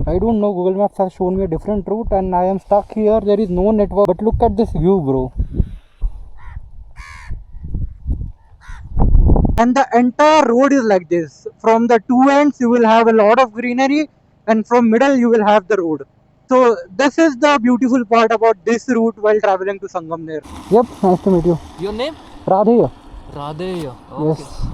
I don't know, Google Maps has shown me a different route and I am stuck here. There is no network. But look at this view, bro. And the entire road is like this. From the two ends you will have a lot of greenery, and from middle you will have the road. So this is the beautiful part about this route while traveling to Sangamner. Yep, nice to meet you. Your name? Radheya. Radheya. Okay. Yes.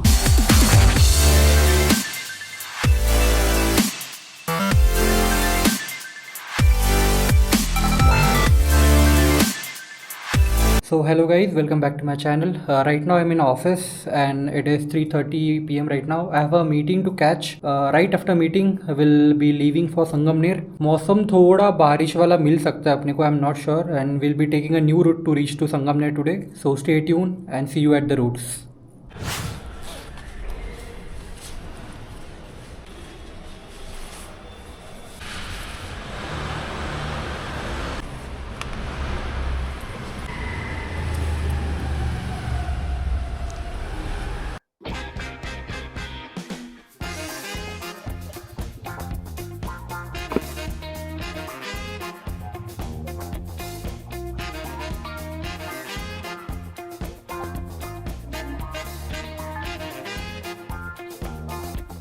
So hello guys, welcome back to my channel. Right now I'm in office and it is 3:30 p.m. right now. I have a meeting to catch. Right after meeting I will be leaving for Sangamner. मौसम थोड़ा बारिश वाला मिल सकता है अपने को, I'm not sure, and we'll be taking a new route to reach to Sangamner today. So stay tuned and see you at the routes.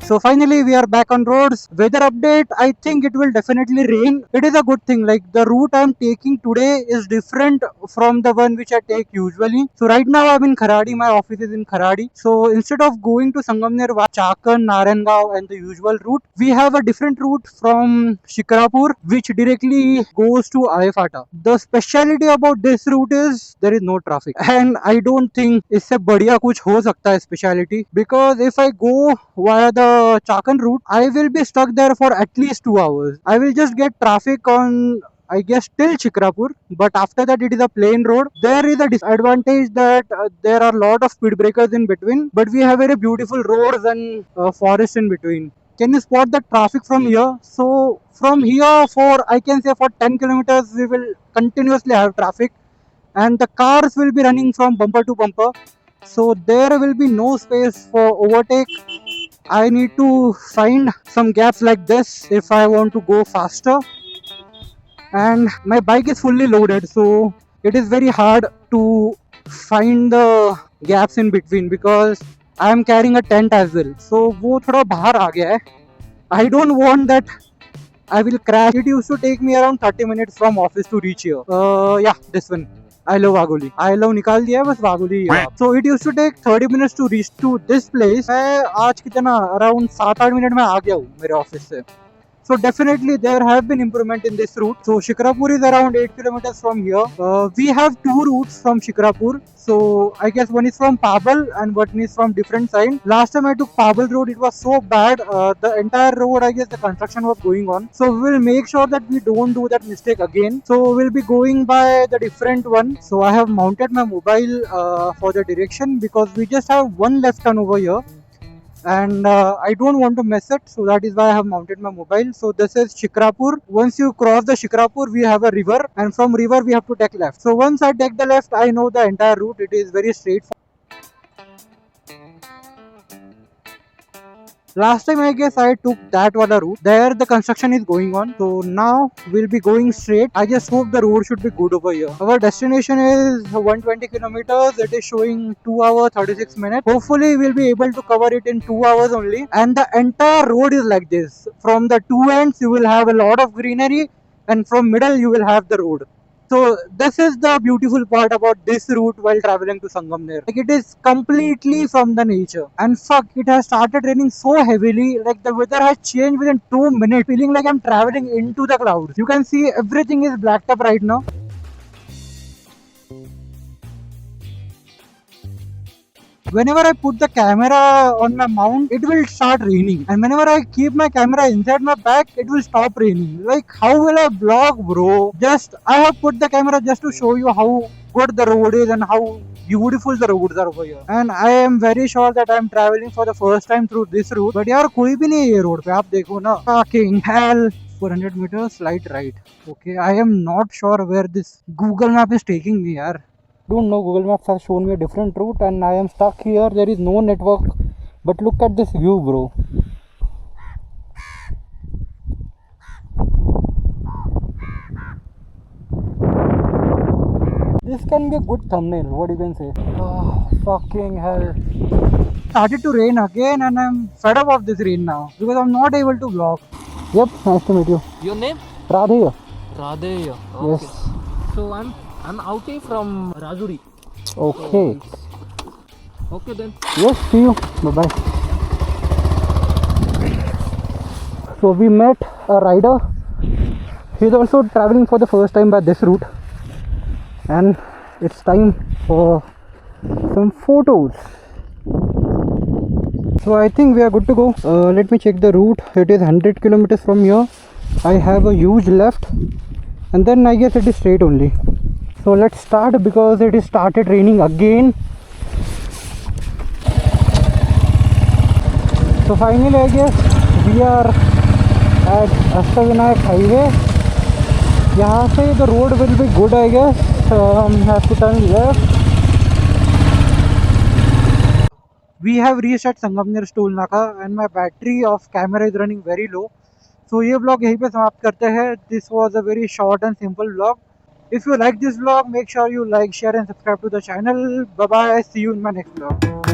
So finally we are back on roads. Weather update, I think it will definitely rain. It is a good thing, like the route I am taking today is different from the one which I take usually. So right now I'm in Kharadi, my office is in Kharadi. So instead of going to Sangamner, Chakan, Narangao and the usual route, we have a different route from Shikrapur which directly goes to Ayafata. The speciality about this route is there is no traffic, and I don't think इससे बढ़िया कुछ हो सकता है speciality, because if I go via the Chakan route, I will be stuck there for at least 2 hours. I will just get traffic on, I guess, till Shikrapur, but after that it is a plain road. There is a disadvantage that there are a lot of speed breakers in between, but we have very beautiful roads and forest in between. Can you spot the traffic from here? So from here for, I can say, for 10 kilometers we will continuously have traffic, and the cars will be running from bumper to bumper. So there will be no space for overtake. I need to find some gaps like this if I want to go faster, and my bike is fully loaded, so it is very hard to find the gaps in between because I am carrying a tent as well. So वो थोड़ा बाहर आ गया है. I don't want that I will crash. It used to take me around 30 minutes from office to reach here. Yeah, this one. I love Vagoli. I love निकाल दिया है बस Vagoli. So it used to take 30 minutes to reach to this place. मैं आज कितना around 7-8 minute में आ गया हूँ मेरे ऑफिस से. So definitely there have been improvement in this route. So Shikrapur is around 8 kilometers from here. We have two routes from Shikrapur. So I guess one is from Pabal and one is from different side. Last time I took Pabal road, it was so bad. The entire road, I guess the construction was going on. So we will make sure that we don't do that mistake again. So we'll be going by the different one. So I have mounted my mobile for the direction because we just have one left turn over here. And I don't want to mess it, so that is why I have mounted my mobile. So this is Shikrapur. Once you cross the Shikrapur, we have a river, and from river we have to take left. So once I take the left, I know the entire route. It is very straightforward. Last time I guess I took that wala route. There the construction is going on. So now we'll be going straight. I just hope the road should be good over here. Our destination is 120 kilometers. It is showing 2 hours 36 minutes. Hopefully we'll be able to cover it in 2 hours only. And the entire road is like this. From the two ends you will have a lot of greenery, and from middle you will have the road. So this is the beautiful part about this route while traveling to Sangamner. Like it is completely from the nature. And fuck, it has started raining so heavily, like the weather has changed within 2 minutes. Feeling like I'm traveling into the clouds. You can see everything is blacked up right now. Whenever I put the camera on my mount, it will start raining, and whenever I keep my camera inside my bag, it will stop raining. Like, how will I vlog, bro? I have put the camera just to show you how good the road is and how beautiful the roads are over here. And I am very sure that I am traveling for the first time through this route. But यार कोई भी नहीं है ये road पे, आप देखो ना. Fucking hell. 400 meters slight right. Okay, I am not sure where this Google map is taking me, yaar. Don't know, Google Maps has shown me a different route and I am stuck here. There is no network, but look at this view, bro. this can be a good thumbnail. What you can say? Oh, fucking hell! Started to rain again, and I'm fed up of this rain now because I'm not able to vlog. Yep, nice to meet you. Your name? Radhe. Radheya. Okay. Yes. So I'm Outie from Rajuri. Okay. Okay then. Yes, see you. Bye bye. So we met a rider. He's also traveling for the first time by this route, and it's time for some photos. So I think we are good to go. Let me check the route. It is 100 kilometers from here. I have a huge left, and then I guess it is straight only. So let's start because it is started raining again. So finally I guess we are at Ashtavinayak highway. यहाँ से the road will be good I guess. Have to turn left. We have reached at Sangamner toll Naka and my battery of camera is running very low. So ये vlog यहीं पे समाप्त करते हैं. This was a very short and simple vlog. If you like this vlog, make sure you like, share and subscribe to the channel. Bye bye. See you in my next vlog.